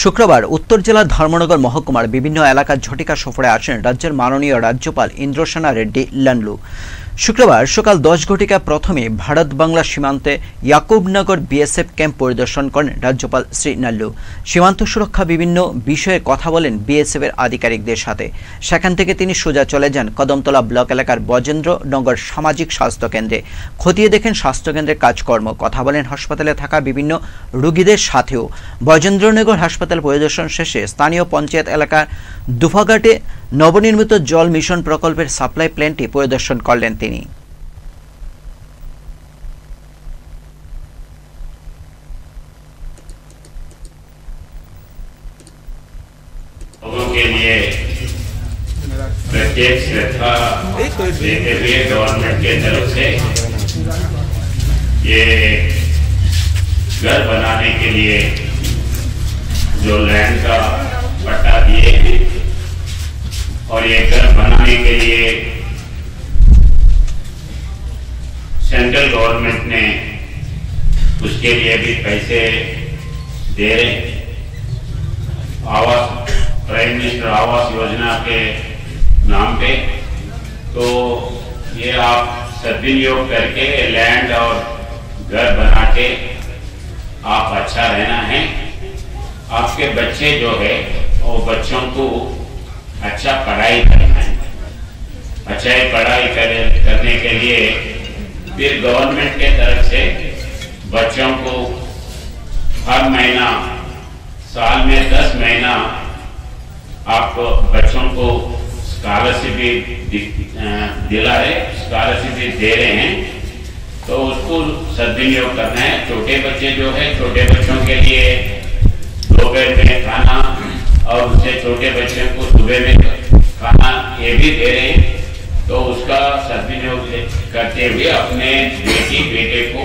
শুক্রবার উত্তর জেলার ধর্মনগর মহকুমার বিভিন্ন এলাকার ঝটিকা সফরে আসেন রাজ্যের মাননীয় রাজ্যপাল ইন্দ্রসেনা রেড্ডি লানলু। শুক্রবার সকাল 10 ঘটিকায় প্রথমে ভারত বাংলা সীমান্তে ইয়াকুবনগর বিএসএফ ক্যাম্প পরিদর্শন করেন রাজ্যপাল শ্রী নাল্লু। সীমান্ত সুরক্ষা বিভিন্ন বিষয়ে কথা বলেন বিএসএফ এর আধিকারিকদের সাথে। সেখান থেকে তিনি সোজা চলে যান কদমতলা ব্লক এলাকার বজেন্দ্রনগর সামাজিক স্বাস্থ্য কেন্দ্রে। খতিয়ে দেখেন স্বাস্থ্যকেন্দ্রের কাজকর্ম, কথা বলেন হাসপাতালে থাকা বিভিন্ন রোগীদের সাথেও। বজেন্দ্রনগর হাসপাতাল পরিদর্শন শেষে স্থানীয় পঞ্চায়েত এলাকার দুফাঘাটে নবনির্মিত জল মিশন প্রকল্পের সাপ্লাই প্ল্যান্টটি পরিদর্শন করলেন তিনি। लोगों के लिए प्रत्येक श्रद्धा देते हुए गवर्नमेंट के तरफ से ये घर बनाने के लिए जो लैंड का पट्टा दिए हैं और ये घर बनाने के लिए सेंट्रल गवर्नमेंट ने उसके लिए भी पैसे दे रहे हैं। आवास प्राइम मिनिस्टर आवास योजना के नाम पे, तो ये आप सदुपयोग करके लैंड और घर बना के आप अच्छा रहना है। आपके बच्चे जो है वो बच्चों को अच्छा पढ़ाई करना है। अच्छा पढ़ाई करने के लिए फिर गवर्नमेंट के तरफ से बच्चों को हर महीना साल में 10 महीना आपको बच्चों को स्कॉलरशिप भी दिला रहे, स्कॉलरशिप भी दे रहे हैं, तो उसको सदुपयोग करना है। छोटे बच्चे जो है, छोटे बच्चों के लिए दोपहर में खाना और उससे छोटे बच्चों को सुबह में खाना ये भी दे रहे हैं, तो उसका सदुपयोग करते हुए अपने बेटी बेटे को